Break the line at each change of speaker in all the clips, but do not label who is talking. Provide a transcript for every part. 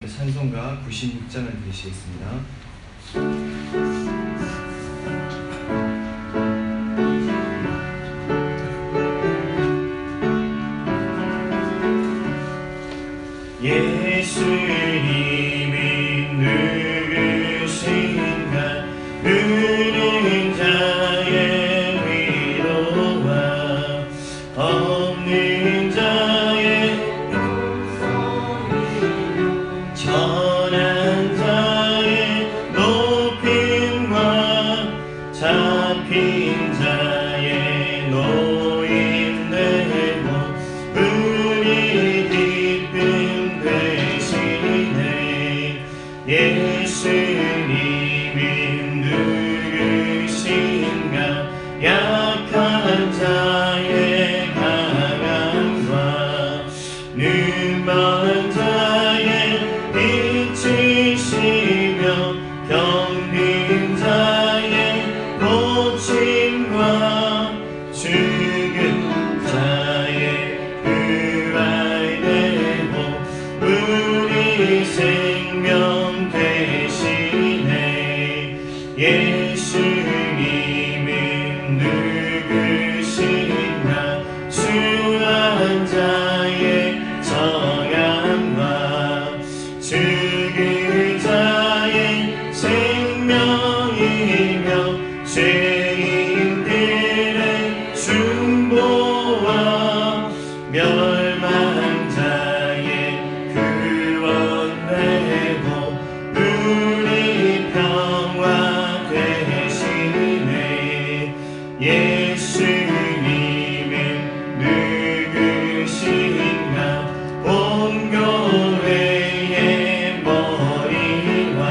찬송가 96장을 드리시겠습니다. 예수님이 누구신가? 누는 자의 위로와 없는 자의 전한 자의 높임과 잡힌 자의 노임되고 우리 기쁨 되시네. 예수님이 누구신가? 약한 자의 강함과 눈먼 자의 빛이시며 병든 자의 고침과 죽은 자의 부활되고 우리 생명 되시네. 예수님은 누구신가? 수한 자의 정함과 죽은 자의 생명이며 죄인들의 중보와 멸망 자의 구원되고 우리 평화 되시네. 예수님은 누구신가? 온 교회의 머리와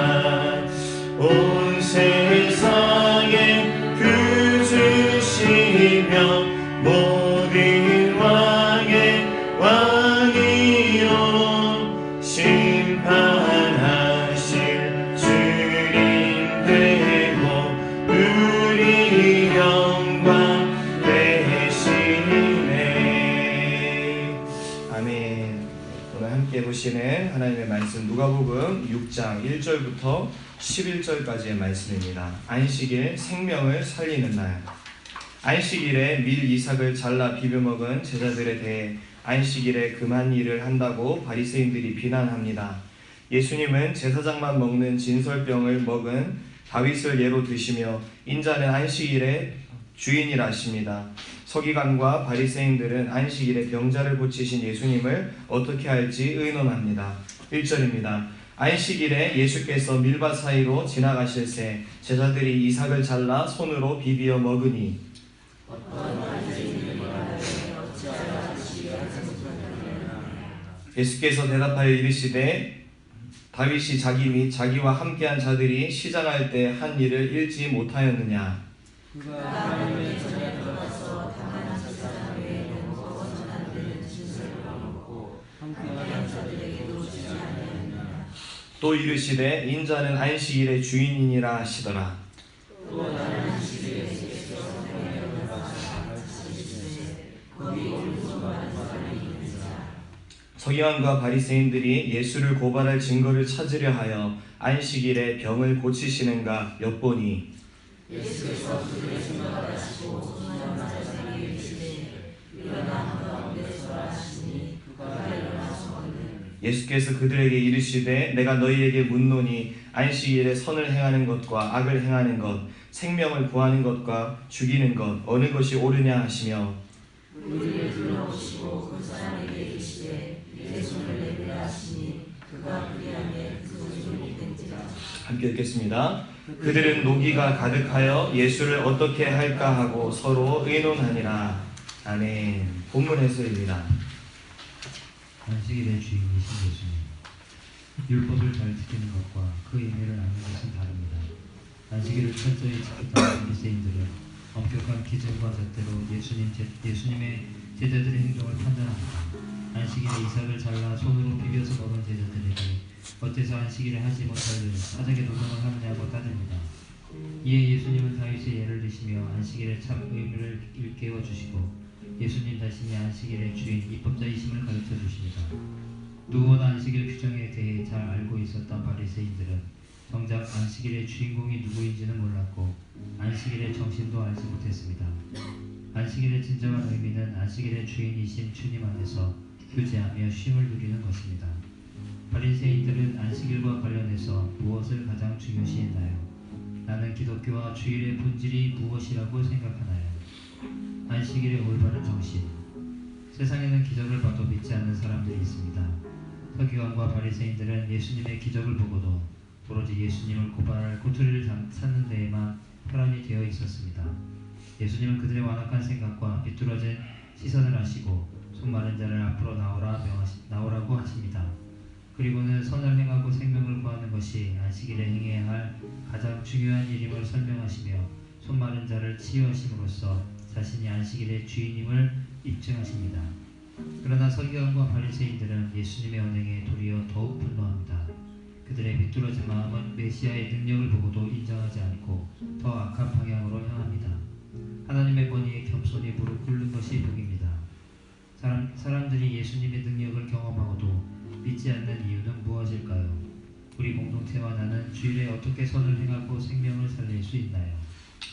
온 세상의 구주시며 모든 왕의 왕이요 심판하실 주님 되고 우리 영광 되시네. 아멘. 오늘 함께 보시는 하나님의 말씀 누가복음 6장 1절부터 11절까지의 말씀입니다. 안식일 생명을 살리는 날. 안식일에 밀 이삭을 잘라 비벼 먹은 제자들에 대해 안식일에 금한 일을 한다고 바리새인들이 비난합니다. 예수님은 제사장만 먹는 진설병을 먹은 다윗을 예로 드시며 인자는 안식일의 주인이라십니다. 서기관과 바리새인들은 안식일에 병자를 고치신 예수님을 어떻게 할지 의논합니다. 1절입니다. 안식일에 예수께서 밀밭 사이로 지나가실새 제자들이 이삭을 잘라 손으로 비비어 먹으니 예수께서 대답하여 이르시되 다윗이 자기 및 자기와 함께한 자들이 시장할 때 한 일을 잃지 못하였느냐? 그가 하나님의 전에 들어가서 당한 제사장 외에 먹고 전한 데는 진설과 먹고 함께한 자들에게도 주지 아니하였느냐? 또 이르시되 인자는 안식일의 주인이니라 하시더라. 또 나는 안식일에 예수께서 성령을 받으사 가르치시되 거기 옳고 많은 사람이 있느니라. 서기관과 바리새인들이 예수를 고발할 증거를 찾으려 하여 안식일에 병을 고치시는가 엿보니 예수께서 그들의 생각을 아시고 수많은 사람에게 이르시되 일어나 한 가운데 서라 하시니 그가 일어나서거늘 예수께서 그들에게 이르시되 내가 너희에게 묻노니 안식일에 선을 행하는 것과 악을 행하는 것 생명을 구하는 것과 죽이는 것 어느 것이 옳으냐 하시며 우리를 불러오시고 그 사람에게 이르시되 내 손을 내밀라 하시니 그가 그리하되 그 손이 못된지라. 함께 읽겠습니다. 그들은 노기가 가득하여 예수를 어떻게 할까 하고 서로 의논하니라. 아멘. 본문 해설입니다.
안식일의 주인이신 예수님. 율법을 잘 지키는 것과 그 의미를 아는 것은 다릅니다. 안식일을 철저히 지켰던 바리새인들은 엄격한 기준과 잣대로 예수님의 제자들의 행동을 판단합니다. 안식일에 이삭을 잘라 손으로 비벼서 먹은 제자들에게 어째서 안식일에 하지 못할 일 사적의 노동을 하느냐고 따집니다. 이에 예수님은 다윗의 예를 드시며 안식일의 참 의미를 일깨워 주시고 예수님 자신이 안식일의 주인 입법자이심을 가르쳐 주십니다. 누구나 안식일 규정에 대해 잘 알고 바리새인들은 정작 안식일의 주인공이 누구인지는 몰랐고 안식일의 정신도 알지 못했습니다. 안식일의 진정한 의미는 안식일의 주인이신 주님 안에서 교제하며 쉼을 누리는 것입니다. 바리새인들은 안식일과 관련해서 무엇을 가장 중요시했나요? 나는 기독교와 주일의 본질이 무엇이라고 생각하나요? 안식일의 올바른 정신. 세상에는 기적을 봐도 믿지 않는 사람들이 있습니다. 서기관과 바리새인들은 예수님의 기적을 보고도 오로지 예수님을 고발할 꼬투리를 찾는 데에만 혈안이 되어 있었습니다. 예수님은 그들의 완악한 생각과 비뚤어진 시선을 아시고 손 마른 자를 앞으로 나오라고 하십니다. 그리고는 선을 행하고 생명을 구하는 것이 안식일에 행해야 할 가장 중요한 일임을 설명하시며 손 마른 자를 치유하심으로써 자신이 안식일의 주인임을 입증하십니다. 그러나 서기관과 바리새인들은 예수님의 언행에 도리어 더욱 분노합니다. 그들의 비뚤어진 마음은 메시아의 능력을 보고도 인정하지 않고 더 악한 방향으로 향합니다. 하나님의 권위에 겸손히 무릎 꿇는 것이 복입니다. 사람들이 예수님의 능력을 경험하고도 믿지 않는 이유는 무엇일까요? 우리 공동체와 나는 주일에 어떻게 선을 행하고 생명을 살릴 수 있나요?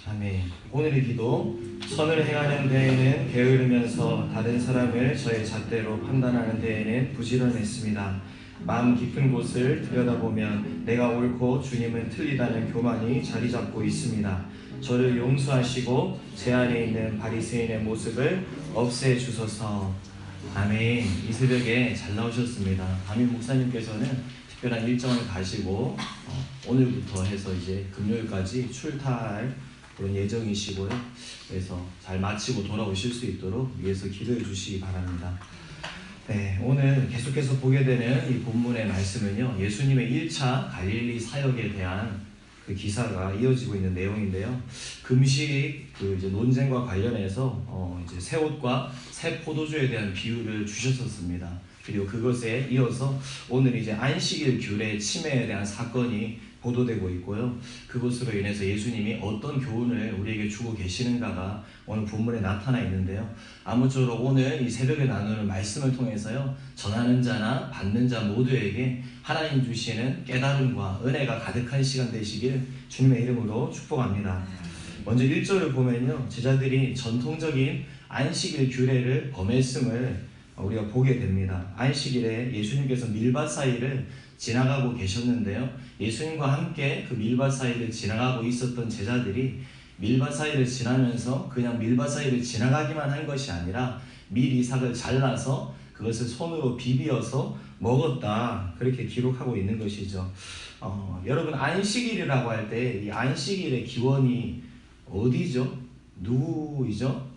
아멘. 오늘의 기도. 선을 행하는 데에는 게으르면서 다른 사람을 저의 잣대로 판단하는 데에는 부지런했습니다. 마음 깊은 곳을 들여다보면 내가 옳고 주님은 틀리다는 교만이 자리 잡고 있습니다. 저를 용서하시고 제 안에 있는 바리새인의 모습을 없애주소서. 아멘. 이 새벽에 잘 나오셨습니다. 담임 목사님께서는 특별한 일정을 가시고 오늘부터 해서 이제 금요일까지 출타할 그런 예정이시고요. 그래서 잘 마치고 돌아오실 수 있도록 위해서 기도해 주시기 바랍니다. 네, 오늘 계속해서 보게 되는 이 본문의 말씀은요, 예수님의 1차 갈릴리 사역에 대한 그 기사가 이어지고 있는 내용인데요. 금식 이제 논쟁과 관련해서 이제 새 옷과 새 포도주에 대한 비유를 주셨었습니다. 그리고 그것에 이어서 오늘 이제 안식일 규례 침해에 대한 사건이 보도되고 있고요. 그것으로 인해서 예수님이 어떤 교훈을 우리에게 주고 계시는가가 오늘 본문에 나타나 있는데요. 아무쪼록 오늘 이 새벽에 나누는 말씀을 통해서요, 전하는 자나 받는 자 모두에게 하나님 주시는 깨달음과 은혜가 가득한 시간 되시길 주님의 이름으로 축복합니다. 먼저 1절을 보면요, 제자들이 전통적인 안식일 규례를 범했음을 우리가 보게 됩니다. 안식일에 예수님께서 밀밭 사이를 지나가고 계셨는데요, 예수님과 함께 그 밀밭 사이를 지나가고 있었던 제자들이 밀밭 사이를 지나면서 그냥 밀밭 사이를 지나가기만 한 것이 아니라 밀 이삭을 잘라서 그것을 손으로 비비어서 먹었다, 그렇게 기록하고 있는 것이죠. 여러분, 안식일이라고 할 때 이 안식일의 기원이 어디죠? 누구이죠?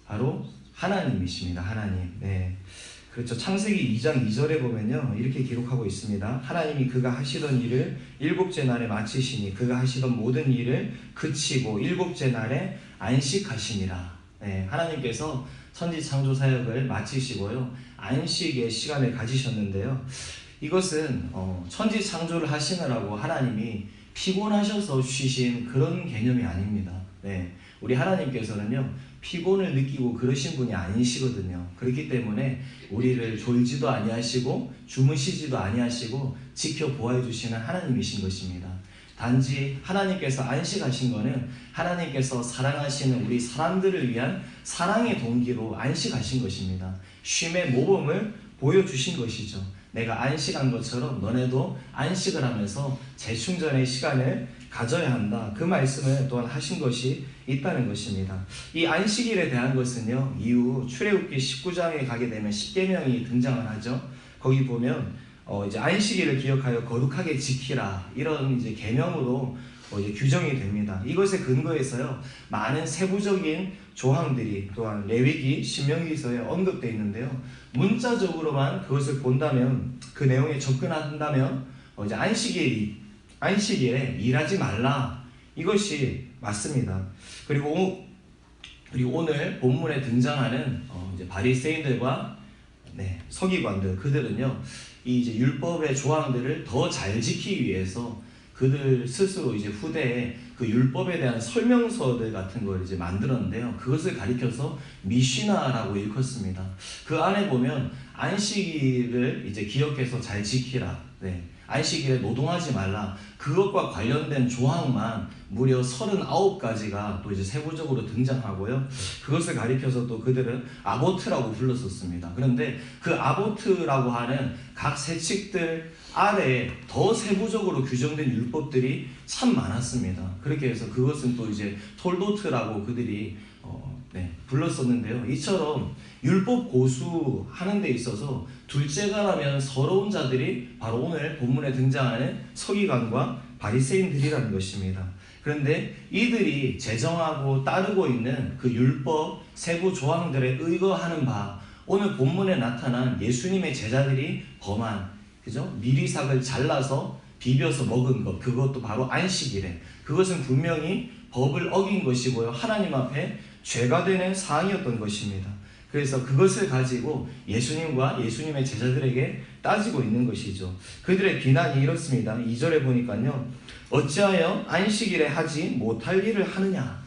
바로 하나님이십니다. 하나님. 네. 그렇죠. 창세기 2장 2절에 보면요, 이렇게 기록하고 있습니다. 하나님이 그가 하시던 일을 일곱째 날에 마치시니 그가 하시던 모든 일을 그치고 일곱째 날에 안식하시니라. 네, 하나님께서 천지 창조 사역을 마치시고요, 안식의 시간을 가지셨는데요, 이것은 천지 창조를 하시느라고 하나님이 피곤하셔서 쉬신 그런 개념이 아닙니다. 네, 우리 하나님께서는요, 피곤을 느끼고 그러신 분이 아니시거든요. 그렇기 때문에 우리를 졸지도 아니하시고 주무시지도 아니하시고 지켜보아해 주시는 하나님이신 것입니다. 단지 하나님께서 안식하신 것은 하나님께서 사랑하시는 우리 사람들을 위한 사랑의 동기로 안식하신 것입니다. 쉼의 모범을 보여주신 것이죠. 내가 안식한 것처럼 너네도 안식을 하면서 재충전의 시간을 가져야 한다, 그 말씀을 또한 하신 것이 있다는 것입니다. 이 안식일에 대한 것은요, 이후 출애굽기 19장에 가게 되면 십계명이 등장을 하죠. 거기 보면 이제 안식일을 기억하여 거룩하게 지키라, 이런 이제 계명으로 이제 규정이 됩니다. 이것에 근거해서요, 많은 세부적인 조항들이 또한 레위기, 신명기서에 언급되어 있는데요, 문자적으로만 그것을 본다면, 그 내용에 접근한다면 이제 안식일에 일하지 말라, 이것이 맞습니다. 그리고 오늘 본문에 등장하는 이제 바리새인들과 서기관들, 그들은요, 이 이제 율법의 조항들을 더 잘 지키기 위해서 그들 스스로 이제 후대에 그 율법에 대한 설명서들 같은 걸 이제 만들었는데요, 그것을 가리켜서 미시나라고 일컫습니다. 그 안에 보면 안식일을 이제 기억해서 잘 지키라, 안식일에 노동하지 말라. 그것과 관련된 조항만 무려 39가지가 또 이제 세부적으로 등장하고요. 그것을 가리켜서 또 그들은 아보트라고 불렀었습니다. 그런데 그 아보트라고 하는 각 세칙들 아래에 더 세부적으로 규정된 율법들이 참 많았습니다. 그렇게 해서 그것은 또 이제 톨도트라고 그들이 불렀었는데요. 이처럼 율법 고수하는 데 있어서 둘째가라면 서러운 자들이 바로 오늘 본문에 등장하는 서기관과 바리새인들이라는 것입니다. 그런데 이들이 제정하고 따르고 있는 그 율법 세부 조항들에 의거하는 바 오늘 본문에 나타난 예수님의 제자들이 범한 미리삭을 잘라서 비벼서 먹은 것, 그것도 바로 안식일에, 그것은 분명히 법을 어긴 것이고요, 하나님 앞에 죄가 되는 사항이었던 것입니다. 그래서 그것을 가지고 예수님과 예수님의 제자들에게 따지고 있는 것이죠. 그들의 비난이 이렇습니다. 2절에 보니까요, 어찌하여 안식일에 하지 못할 일을 하느냐.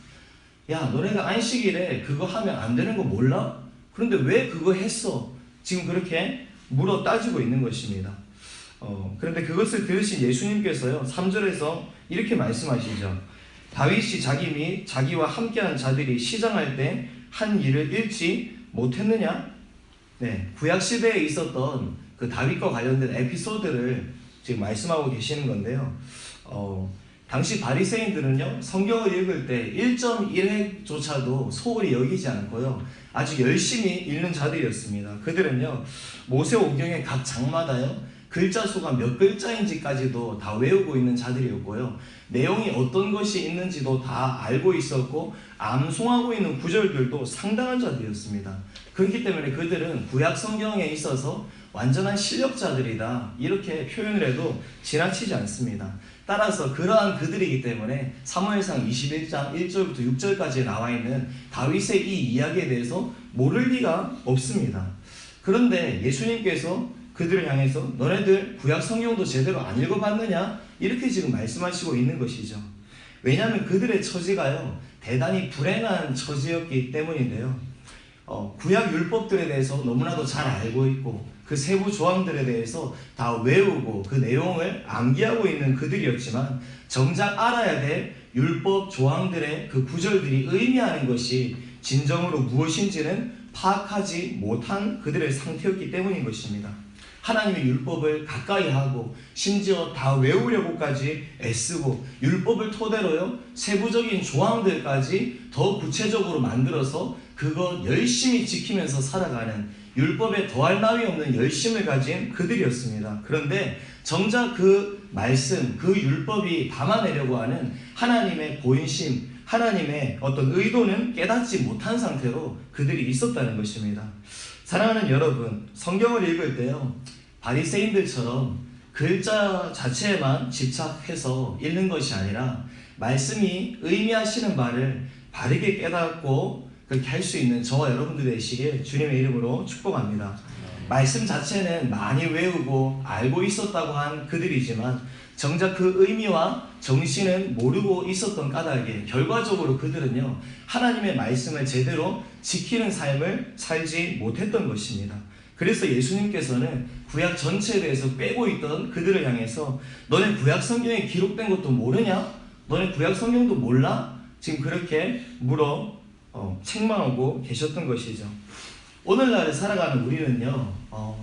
야, 너네가 안식일에 그거 하면 안 되는 거 몰라? 그런데 왜 그거 했어? 지금 그렇게 물어 따지고 있는 것입니다. 그런데 그것을 들으신 예수님께서요, 3절에서 이렇게 말씀하시죠. 다윗이 자기 및 자기와 함께한 자들이 시장할 때 한 일을 읽지 못했느냐? 구약시대에 있었던 그 다윗과 관련된 에피소드를 지금 말씀하고 계시는 건데요. 당시 바리새인들은요, 성경을 읽을 때 1.1획조차도 소홀히 여기지 않고요, 아주 열심히 읽는 자들이었습니다. 그들은요, 모세오경의 각 장마다요, 글자 수가 몇 글자인지까지도 다 외우고 있는 자들이었고요, 내용이 어떤 것이 있는지도 다 알고 있었고 암송하고 있는 구절들도 상당한 자들이었습니다. 그렇기 때문에 그들은 구약 성경에 있어서 완전한 실력자들이다, 이렇게 표현을 해도 지나치지 않습니다. 따라서 그러한 그들이기 때문에 사무엘상 21장 1절부터 6절까지 나와 있는 다윗의 이 이야기에 대해서 모를 리가 없습니다. 그런데 예수님께서 그들을 향해서 너네들 구약 성경도 제대로 안 읽어봤느냐? 이렇게 지금 말씀하시고 있는 것이죠. 왜냐하면 그들의 처지가요, 대단히 불행한 처지였기 때문인데요. 구약 율법들에 대해서 너무나도 잘 알고 있고 그 세부 조항들에 대해서 다 외우고 그 내용을 암기하고 있는 그들이었지만 정작 알아야 될 율법 조항들의 그 구절들이 의미하는 것이 진정으로 무엇인지는 파악하지 못한 그들의 상태였기 때문인 것입니다. 하나님의 율법을 가까이 하고 심지어 다 외우려고까지 애쓰고 율법을 토대로요, 세부적인 조항들까지 더 구체적으로 만들어서 그거 열심히 지키면서 살아가는 율법에 더할 나위 없는 열심을 가진 그들이었습니다. 그런데 정작 그 말씀, 그 율법이 담아내려고 하는 하나님의 본심, 하나님의 어떤 의도는 깨닫지 못한 상태로 그들이 있었다는 것입니다. 사랑하는 여러분, 성경을 읽을 때요, 바리새인들처럼 글자 자체에만 집착해서 읽는 것이 아니라 말씀이 의미하시는 바를 바르게 깨닫고 그렇게 할 수 있는 저와 여러분들 되시길 주님의 이름으로 축복합니다. 말씀 자체는 많이 외우고 알고 있었다고 한 그들이지만 정작 그 의미와 정신은 모르고 있었던 까닭에 결과적으로 그들은요, 하나님의 말씀을 제대로 지키는 삶을 살지 못했던 것입니다. 그래서 예수님께서는 구약 전체에 대해서 빼고 있던 그들을 향해서 너네 구약 성경에 기록된 것도 모르냐? 너네 구약 성경도 몰라? 지금 그렇게 물어 책망하고 계셨던 것이죠. 오늘날에 살아가는 우리는요,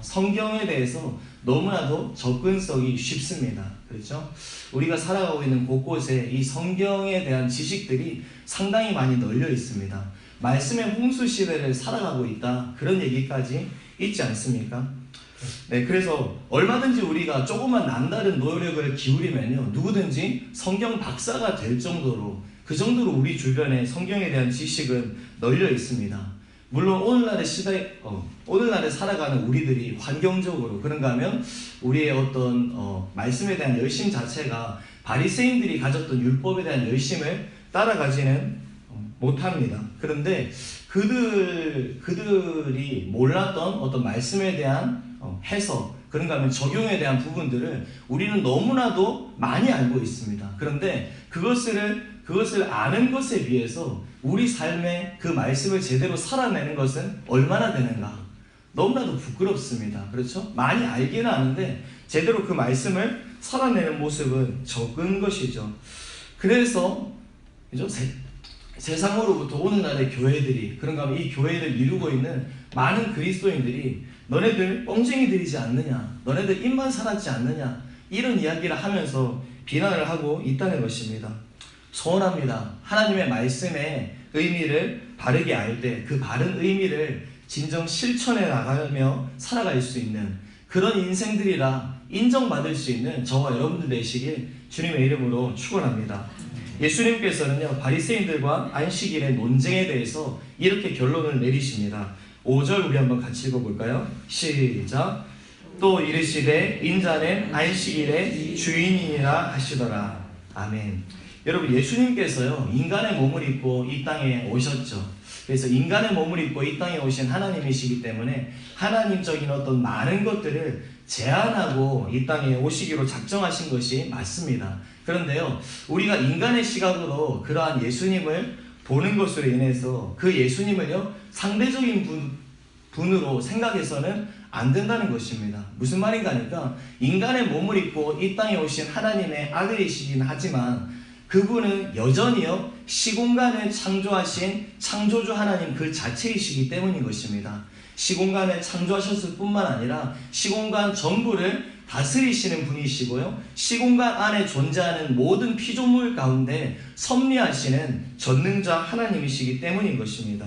성경에 대해서 너무나도 접근성이 쉽습니다. 그렇죠? 우리가 살아가고 있는 곳곳에 이 성경에 대한 지식들이 상당히 많이 널려 있습니다. 말씀의 홍수 시대를 살아가고 있다, 그런 얘기까지 있지 않습니까? 그래서 얼마든지 우리가 조금만 남다른 노력을 기울이면요, 누구든지 성경 박사가 될 정도로, 그 정도로 우리 주변에 성경에 대한 지식은 널려 있습니다. 물론 오늘날의 시대, 오늘날에 살아가는 우리들이 환경적으로 그런가 하면 우리의 어떤 말씀에 대한 열심 자체가 바리새인들이 가졌던 율법에 대한 열심을 따라가지는 못합니다. 그런데 그들이 몰랐던 어떤 말씀에 대한 해석, 그런가 하면 적용에 대한 부분들을 우리는 너무나도 많이 알고 있습니다. 그런데 그것을 아는 것에 비해서 우리 삶에 그 말씀을 제대로 살아내는 것은 얼마나 되는가? 너무나도 부끄럽습니다. 그렇죠? 많이 알기는 아는데 제대로 그 말씀을 살아내는 모습은 적은 것이죠. 그래서 그죠? 세상으로부터 오늘날의 교회들이, 그런가 하면 이 교회를 이루고 있는 많은 그리스도인들이 너네들 뻥쟁이들이지 않느냐, 너네들 입만 살았지 않느냐, 이런 이야기를 하면서 비난을 하고 있다는 것입니다. 소원합니다. 하나님의 말씀의 의미를 바르게 알 때 그 바른 의미를 진정 실천해 나가며 살아갈 수 있는 그런 인생들이라 인정받을 수 있는 저와 여러분들 되시길 주님의 이름으로 축원합니다. 예수님께서는요, 바리새인들과 안식일의 논쟁에 대해서 이렇게 결론을 내리십니다. 5절 우리 한번 같이 읽어볼까요? 시작. 또 이르시되 인자는 안식일의 주인이라 하시더라. 아멘. 여러분, 예수님께서요, 인간의 몸을 입고 이 땅에 오셨죠. 그래서 인간의 몸을 입고 이 땅에 오신 하나님이시기 때문에 하나님적인 어떤 많은 것들을 제한하고 이 땅에 오시기로 작정하신 것이 맞습니다. 그런데요, 우리가 인간의 시각으로 그러한 예수님을 보는 것으로 인해서 그 예수님을요, 상대적인 분으로 생각해서는 안 된다는 것입니다. 무슨 말인가 하니까 인간의 몸을 입고 이 땅에 오신 하나님의 아들이시긴 하지만 그분은 여전히요, 시공간을 창조하신 창조주 하나님 그 자체이시기 때문인 것입니다. 시공간을 창조하셨을 뿐만 아니라 시공간 전부를 다스리시는 분이시고요, 시공간 안에 존재하는 모든 피조물 가운데 섭리하시는 전능자 하나님이시기 때문인 것입니다.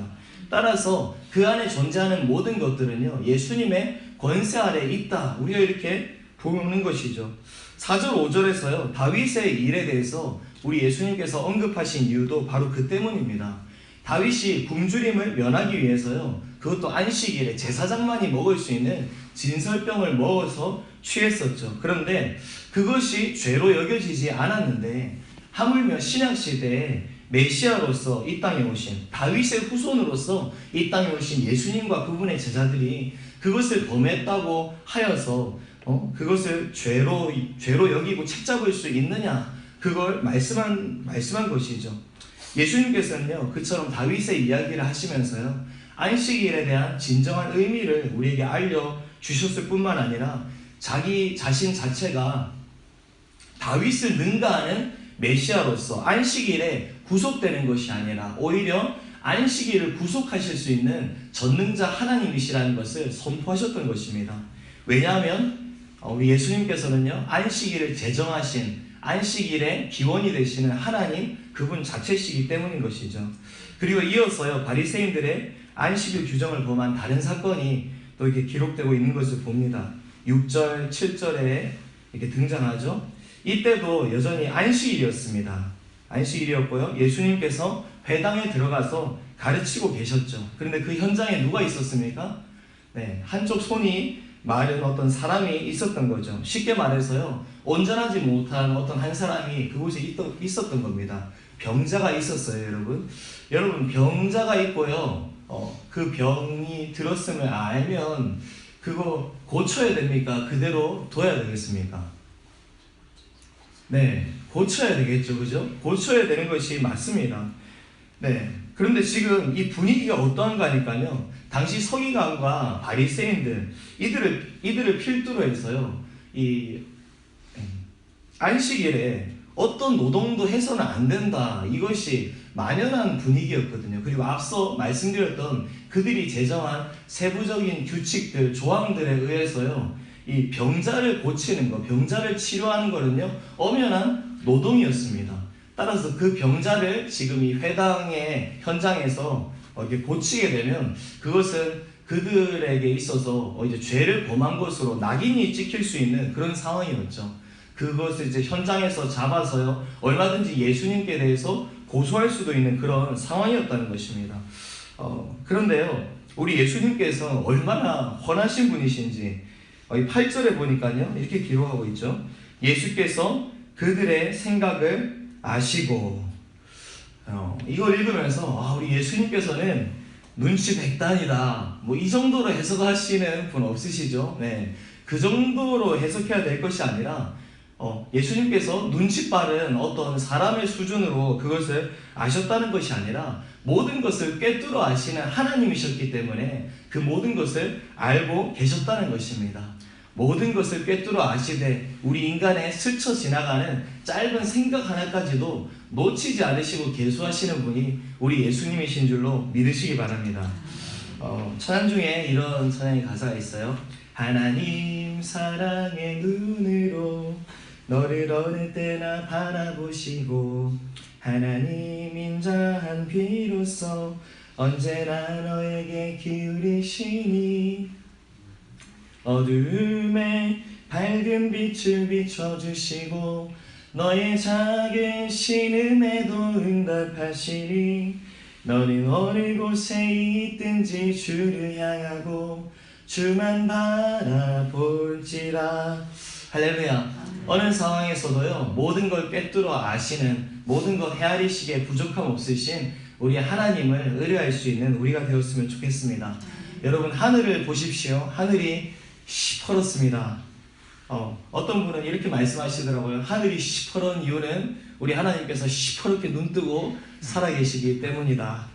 따라서 그 안에 존재하는 모든 것들은요, 예수님의 권세 아래 있다, 우리가 이렇게 보는 것이죠. 4절 5절에서요, 다윗의 일에 대해서 우리 예수님께서 언급하신 이유도 바로 그 때문입니다. 다윗이 굶주림을 면하기 위해서요, 그것도 안식일에 제사장만이 먹을 수 있는 진설병을 먹어서 취했었죠. 그런데 그것이 죄로 여겨지지 않았는데 하물며 신약시대에 메시아로서 이 땅에 오신, 다윗의 후손으로서 이 땅에 오신 예수님과 그분의 제자들이 그것을 범했다고 하여서 그것을 죄로 여기고 책잡을 수 있느냐, 그걸 말씀한 것이죠. 예수님께서는요, 그처럼 다윗의 이야기를 하시면서요, 안식일에 대한 진정한 의미를 우리에게 알려주셨을 뿐만 아니라 자기 자신 자체가 다윗을 능가하는 메시아로서 안식일에 구속되는 것이 아니라 오히려 안식일을 구속하실 수 있는 전능자 하나님이시라는 것을 선포하셨던 것입니다. 왜냐하면 우리 예수님께서는요, 안식일을 제정하신, 안식일의 기원이 되시는 하나님 그분 자체시기 때문인 것이죠. 그리고 이어서요, 바리새인들의 안식일 규정을 범한 다른 사건이 또 이렇게 기록되고 있는 것을 봅니다. 6절, 7절에 이렇게 등장하죠. 이때도 여전히 안식일이었습니다. 안식일이었고요, 예수님께서 회당에 들어가서 가르치고 계셨죠. 그런데 그 현장에 누가 있었습니까? 네, 한쪽 손이 마른 어떤 사람이 있었던 거죠. 쉽게 말해서요, 온전하지 못한 어떤 한 사람이 그곳에 있었던 겁니다. 병자가 있었어요, 여러분. 여러분, 병자가 있고요, 그 병이 들었음을 알면 그거 고쳐야 됩니까? 그대로 둬야 되겠습니까? 네, 고쳐야 되겠죠, 그죠? 고쳐야 되는 것이 맞습니다. 네, 그런데 지금 이 분위기가 어떠한가 하니까요, 당시 서기관과 바리새인들 이들을 필두로 해서요, 이 안식일에 어떤 노동도 해서는 안 된다, 이것이 만연한 분위기였거든요. 그리고 앞서 말씀드렸던 그들이 제정한 세부적인 규칙들, 조항들에 의해서요, 이 병자를 고치는 것, 병자를 치료하는 것은요, 엄연한 노동이었습니다. 따라서 그 병자를 지금 이 회당의 현장에서 이렇게 고치게 되면 그것은 그들에게 있어서 이제 죄를 범한 것으로 낙인이 찍힐 수 있는 그런 상황이었죠. 그것을 이제 현장에서 잡아서요, 얼마든지 예수님께 대해서 고소할 수도 있는 그런 상황이었다는 것입니다. 그런데요, 우리 예수님께서 얼마나 선하신 분이신지 이 8절에 보니까요, 이렇게 기록하고 있죠. 예수께서 그들의 생각을 아시고, 이걸 읽으면서 우리 예수님께서는 눈치 백단이다, 뭐 이 정도로 해석하시는 분 없으시죠? 네, 그 정도로 해석해야 될 것이 아니라 예수님께서 눈치 빠른 어떤 사람의 수준으로 그것을 아셨다는 것이 아니라 모든 것을 꿰뚫어 아시는 하나님이셨기 때문에 그 모든 것을 알고 계셨다는 것입니다. 모든 것을 꿰뚫어 아시되 우리 인간의 스쳐 지나가는 짧은 생각 하나까지도 놓치지 않으시고 계수하시는 분이 우리 예수님이신 줄로 믿으시기 바랍니다. 찬양 중에 이런 찬양의 가사가 있어요. 하나님 사랑의 눈으로 너를 어느 때나 바라보시고 하나님 인자한 비로소 언제나 너에게 기울이시니 어두움에 밝은 빛을 비춰주시고 너의 작은 신음에도 응답하시니 너는 어느 곳에 있든지 주를 향하고 주만 바라볼지라. 할렐루야. 어느 상황에서도요 모든 걸 꿰뚫어 아시는, 모든 것 헤아리시기에 부족함 없으신 우리 하나님을 의뢰할 수 있는 우리가 되었으면 좋겠습니다. 여러분, 하늘을 보십시오. 하늘이 시퍼렇습니다. 어떤 분은 이렇게 말씀하시더라고요. 하늘이 시퍼런 이유는 우리 하나님께서 시퍼렇게 눈뜨고 살아계시기 때문이다.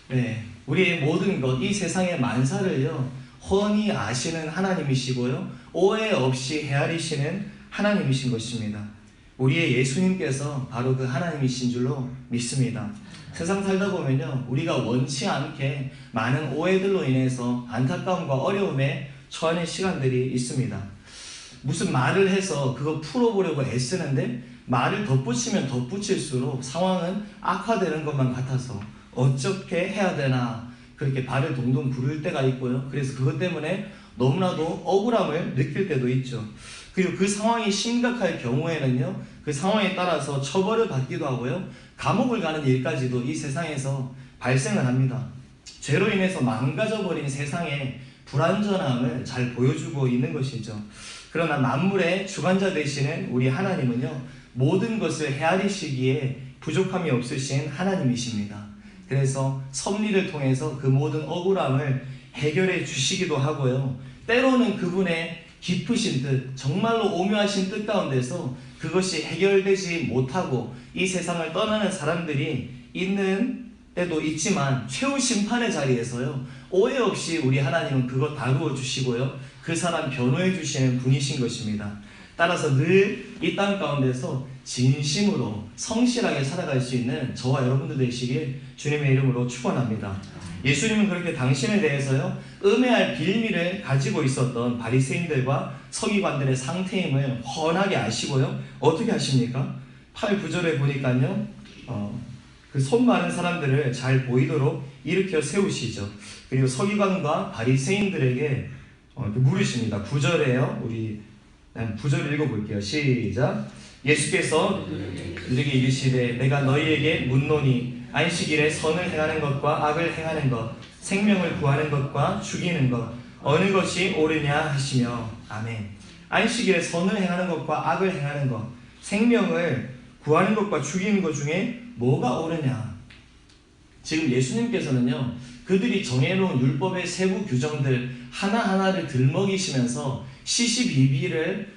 네, 우리의 모든 것, 이 세상의 만사를요 훤히 아시는 하나님이시고요 오해 없이 헤아리시는 하나님이신 것입니다. 우리의 예수님께서 바로 그 하나님이신 줄로 믿습니다. 세상 살다 보면요 우리가 원치 않게 많은 오해들로 인해서 안타까움과 어려움에 처하는 시간들이 있습니다. 무슨 말을 해서 그거 풀어보려고 애쓰는데 말을 덧붙이면 덧붙일수록 상황은 악화되는 것만 같아서 어떻게 해야 되나 그렇게 발을 동동 구를 때가 있고요. 그래서 그것 때문에 너무나도 억울함을 느낄 때도 있죠. 그리고 그 상황이 심각할 경우에는요 그 상황에 따라서 처벌을 받기도 하고요 감옥을 가는 일까지도 이 세상에서 발생을 합니다. 죄로 인해서 망가져버린 세상의 불완전함을 잘 보여주고 있는 것이죠. 그러나 만물의 주관자 되시는 우리 하나님은요 모든 것을 헤아리시기에 부족함이 없으신 하나님이십니다. 그래서 섭리를 통해서 그 모든 억울함을 해결해 주시기도 하고요 때로는 그분의 깊으신 뜻, 정말로 오묘하신 뜻 가운데서 그것이 해결되지 못하고 이 세상을 떠나는 사람들이 있는 때도 있지만 최후 심판의 자리에서요 오해 없이 우리 하나님은 그것 다루어 주시고요 그 사람 변호해 주시는 분이신 것입니다. 따라서 늘 이 땅 가운데서 진심으로 성실하게 살아갈 수 있는 저와 여러분들 되시길 주님의 이름으로 축원합니다. 예수님은 그렇게 당신에 대해서요 음해할 빌미를 가지고 있었던 바리새인들과 서기관들의 상태임을 훤하게 아시고요 어떻게 하십니까? 8, 9절에 보니까요 그 손 많은 사람들을 잘 보이도록 일으켜 세우시죠. 그리고 서기관과 바리새인들에게 물으십니다. 9절에요 우리 9절 읽어볼게요. 시작. 예수께서 그들에게 이르시되 내가 너희에게 묻노니 안식일에 선을 행하는 것과 악을 행하는 것, 생명을 구하는 것과 죽이는 것 어느 것이 옳으냐 하시며. 아멘. 안식일에 선을 행하는 것과 악을 행하는 것, 생명을 구하는 것과 죽이는 것 중에 뭐가 옳으냐. 지금 예수님께서는요 그들이 정해놓은 율법의 세부 규정들 하나하나를 들먹이시면서 시시비비를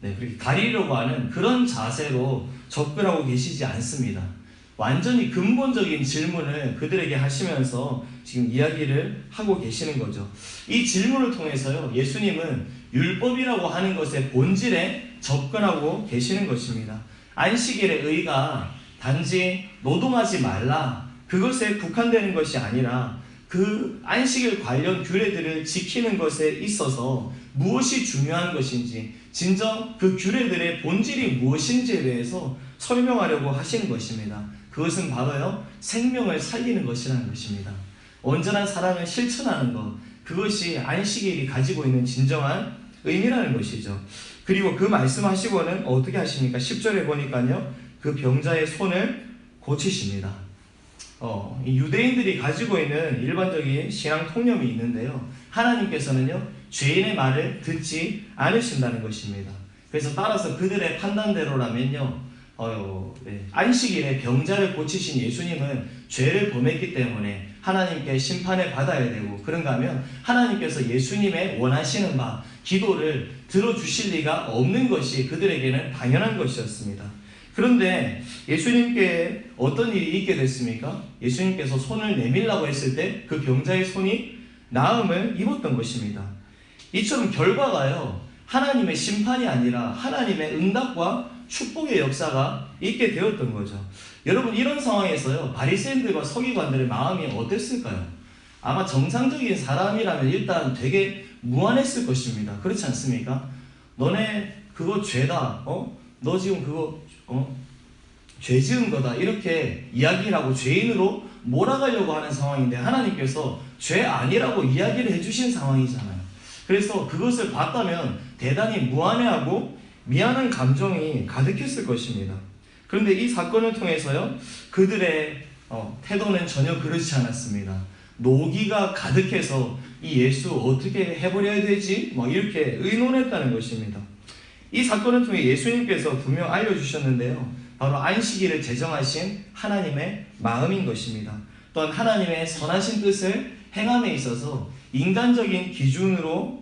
그렇게 가리려고 하는 그런 자세로 접근하고 계시지 않습니다. 완전히 근본적인 질문을 그들에게 하시면서 지금 이야기를 하고 계시는 거죠. 이 질문을 통해서요 예수님은 율법이라고 하는 것의 본질에 접근하고 계시는 것입니다. 안식일의 의가 단지 노동하지 말라 그것에 국한되는 것이 아니라 그 안식일 관련 규례들을 지키는 것에 있어서 무엇이 중요한 것인지 진정 그 규례들의 본질이 무엇인지에 대해서 설명하려고 하시는 것입니다. 그것은 바로요 생명을 살리는 것이라는 것입니다. 온전한 사랑을 실천하는 것, 그것이 안식일이 가지고 있는 진정한 의미라는 것이죠. 그리고 그 말씀하시고는 어떻게 하십니까? 10절에 보니까요 그 병자의 손을 고치십니다. 이 유대인들이 가지고 있는 일반적인 신앙 통념이 있는데요 하나님께서는요 죄인의 말을 듣지 않으신다는 것입니다. 그래서 따라서 그들의 판단대로라면요 안식일에 병자를 고치신 예수님은 죄를 범했기 때문에 하나님께 심판을 받아야 되고, 그런가 하면 하나님께서 예수님의 원하시는 바 기도를 들어주실 리가 없는 것이 그들에게는 당연한 것이었습니다. 그런데 예수님께 어떤 일이 있게 됐습니까? 예수님께서 손을 내밀라고 했을 때 그 병자의 손이 나음을 입었던 것입니다. 이처럼 결과가요 하나님의 심판이 아니라 하나님의 응답과 축복의 역사가 있게 되었던 거죠. 여러분, 이런 상황에서요, 바리새인들과 서기관들의 마음이 어땠을까요? 아마 정상적인 사람이라면 일단 되게 무안했을 것입니다. 그렇지 않습니까? 너네 그거 죄다. 너 지금 그거 죄 지은 거다. 이렇게 이야기를 하고 죄인으로 몰아가려고 하는 상황인데 하나님께서 죄 아니라고 이야기를 해주신 상황이잖아요. 그래서 그것을 봤다면 대단히 무안해하고 미안한 감정이 가득했을 것입니다. 그런데 이 사건을 통해서요, 그들의 태도는 전혀 그렇지 않았습니다. 노기가 가득해서 이 예수 어떻게 해버려야 되지? 이렇게 의논했다는 것입니다. 이 사건을 통해 예수님께서 분명 알려주셨는데요, 바로 안식일을 제정하신 하나님의 마음인 것입니다. 또한 하나님의 선하신 뜻을 행함에 있어서 인간적인 기준으로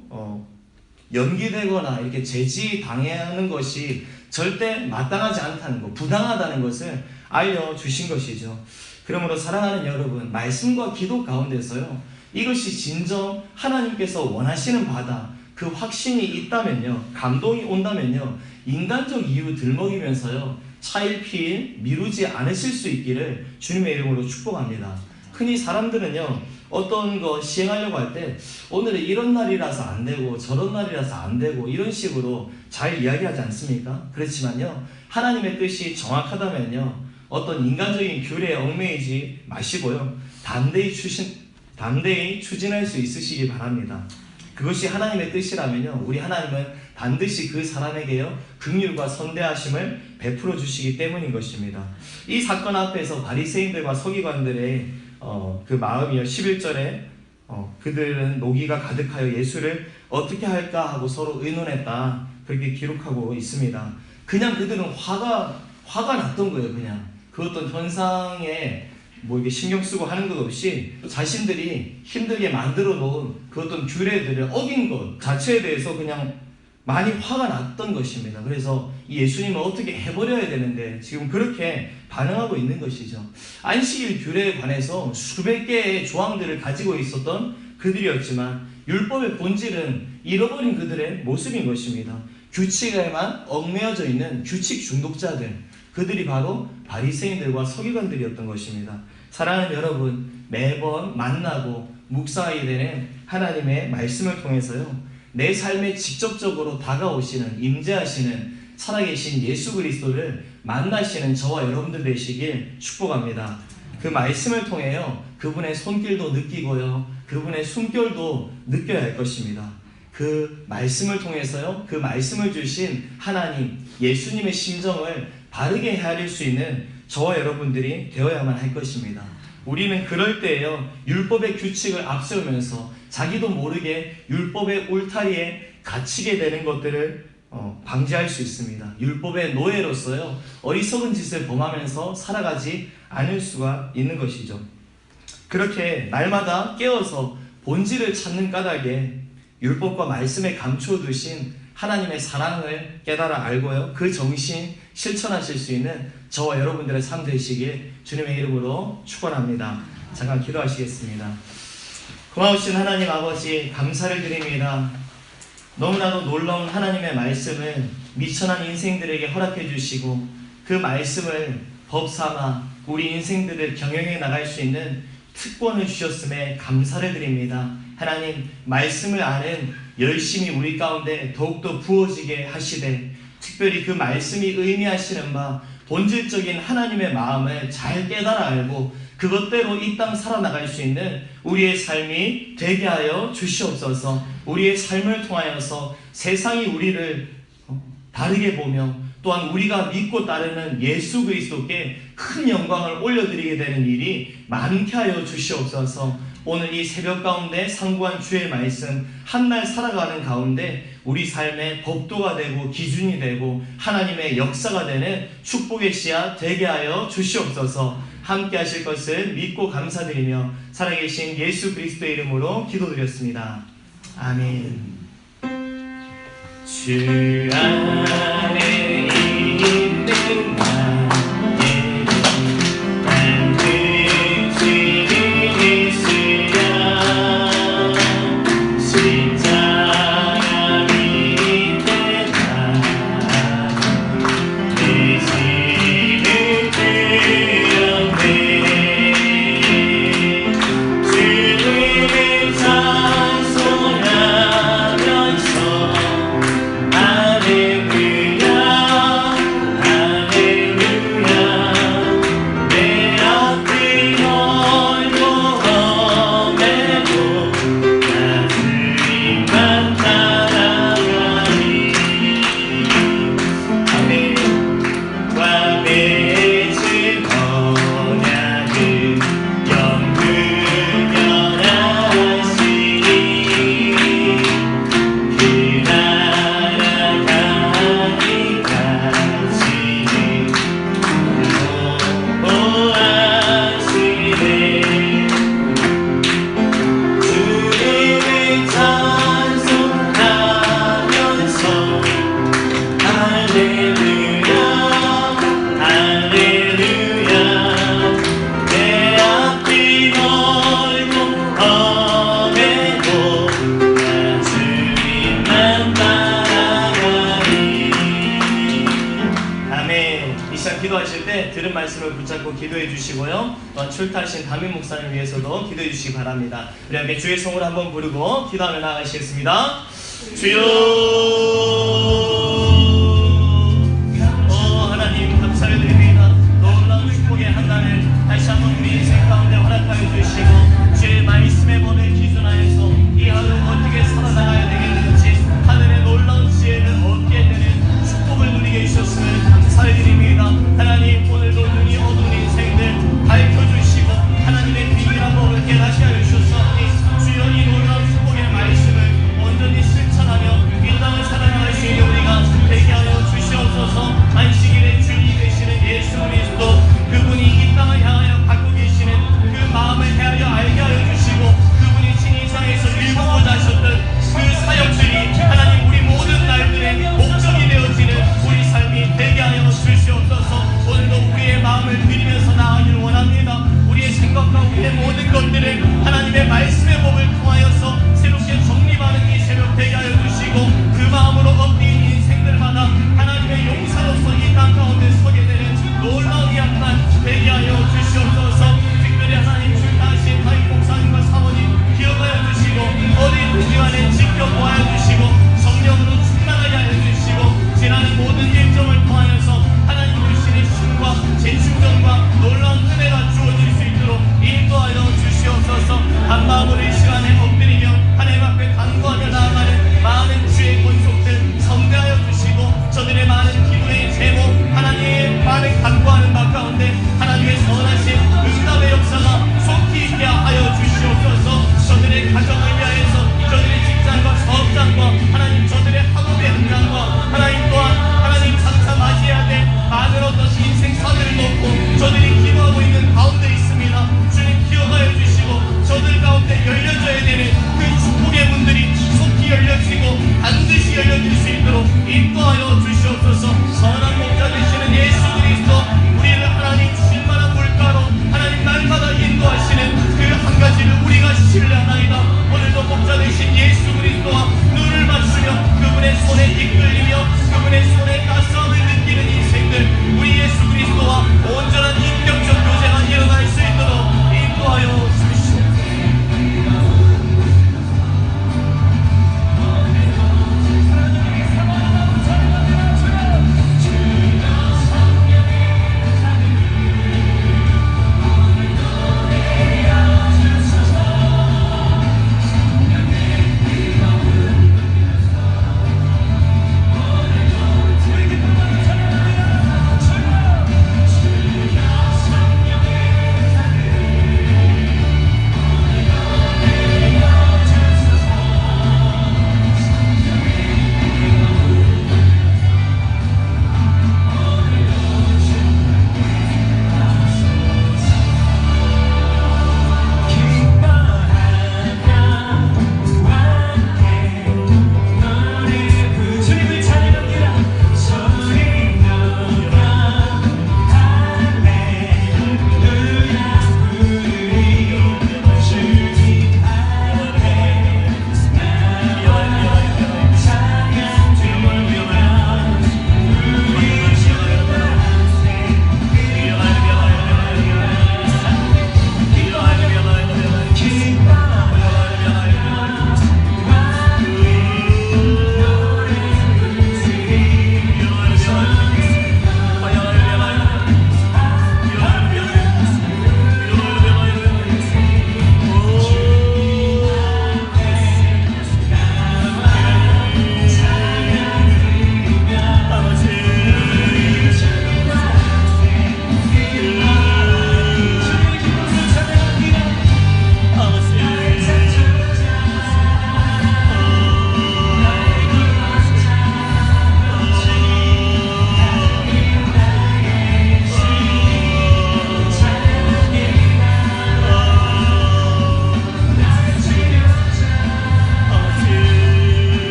연기되거나 이렇게 제지당하는 것이 절대 마땅하지 않다는 것, 부당하다는 것을 알려주신 것이죠. 그러므로 사랑하는 여러분, 말씀과 기도 가운데서요, 이것이 진정 하나님께서 원하시는 바다, 그 확신이 있다면요, 감동이 온다면요, 인간적 이유 들먹이면서요, 차일피일 미루지 않으실 수 있기를 주님의 이름으로 축복합니다. 흔히 사람들은요, 어떤 거 시행하려고 할 때 오늘은 이런 날이라서 안 되고 저런 날이라서 안 되고 이런 식으로 잘 이야기하지 않습니까? 그렇지만요, 하나님의 뜻이 정확하다면요, 어떤 인간적인 규례에 얽매이지 마시고요, 담대히 추진할 수 있으시기 바랍니다. 그것이 하나님의 뜻이라면요, 우리 하나님은 반드시 그 사람에게요, 긍휼과 선대하심을 베풀어 주시기 때문인 것입니다. 이 사건 앞에서 바리새인들과 서기관들의 그 마음이요, 11절에 그들은 노기가 가득하여 예수를 어떻게 할까 하고 서로 의논했다, 그렇게 기록하고 있습니다. 그냥 그들은 화가 났던 거예요. 그냥 그 어떤 현상에 이게 신경 쓰고 하는 것 없이 자신들이 힘들게 만들어 놓은 그 어떤 규례들을 어긴 것 자체에 대해서 그냥 많이 화가 났던 것입니다. 그래서 이 예수님을 어떻게 해버려야 되는데 지금 그렇게 반응하고 있는 것이죠. 안식일 규례에 관해서 수백 개의 조항들을 가지고 있었던 그들이었지만 율법의 본질은 잃어버린 그들의 모습인 것입니다. 규칙에만 얽매여져 있는 규칙 중독자들, 그들이 바로 바리새인들과 서기관들이었던 것입니다. 사랑하는 여러분, 매번 만나고 묵상하게 되는 하나님의 말씀을 통해서요, 내 삶에 직접적으로 다가오시는, 임재하시는 살아계신 예수 그리스도를 만나시는 저와 여러분들 되시길 축복합니다. 그 말씀을 통해요, 그분의 손길도 느끼고요, 그분의 숨결도 느껴야 할 것입니다. 그 말씀을 통해서요, 그 말씀을 주신 하나님, 예수님의 심정을 바르게 헤아릴 수 있는 저와 여러분들이 되어야만 할 것입니다. 우리는 그럴 때에요, 율법의 규칙을 앞세우면서 자기도 모르게 율법의 울타리에 갇히게 되는 것들을 방지할 수 있습니다. 율법의 노예로서요, 어리석은 짓을 범하면서 살아가지 않을 수가 있는 것이죠. 그렇게 날마다 깨어서 본질을 찾는 까닭에 율법과 말씀에 감춰두신 하나님의 사랑을 깨달아 알고요, 그 정신 실천하실 수 있는 저와 여러분들의 삶 되시길 주님의 이름으로 축원합니다. 잠깐 기도하시겠습니다. 고마우신 하나님 아버지, 감사를 드립니다. 너무나도 놀라운 하나님의 말씀을 미천한 인생들에게 허락해 주시고 그 말씀을 법삼아 우리 인생들을 경영해 나갈 수 있는 특권을 주셨음에 감사를 드립니다. 하나님, 말씀을 아는 열심히 우리 가운데 더욱더 부어지게 하시되, 특별히 그 말씀이 의미하시는 바 본질적인 하나님의 마음을 잘 깨달아 알고 그것대로 이 땅 살아나갈 수 있는 우리의 삶이 되게 하여 주시옵소서. 우리의 삶을 통하여서 세상이 우리를 다르게 보며 또한 우리가 믿고 따르는 예수 그리스도께 큰 영광을 올려드리게 되는 일이 많게 하여 주시옵소서. 오늘 이 새벽 가운데 상고한 주의 말씀 한날 살아가는 가운데 우리 삶의 법도가 되고 기준이 되고 하나님의 역사가 되는 축복의 씨앗 되게 하여 주시옵소서. 함께 하실 것을 믿고 감사드리며 살아계신 예수 그리스도의 이름으로 기도드렸습니다. 아멘. 주 안에 있는 나에게 반드시 있으랴. 십자가 시간 기도하실 때 들은 말씀을 붙잡고 기도해 주시고요. 또한 출타하신 담임 목사님 위해서도 기도해 주시기 바랍니다. 우리 함께 주의 성을 한번 부르고 기도하며 나아가시겠습니다. 주여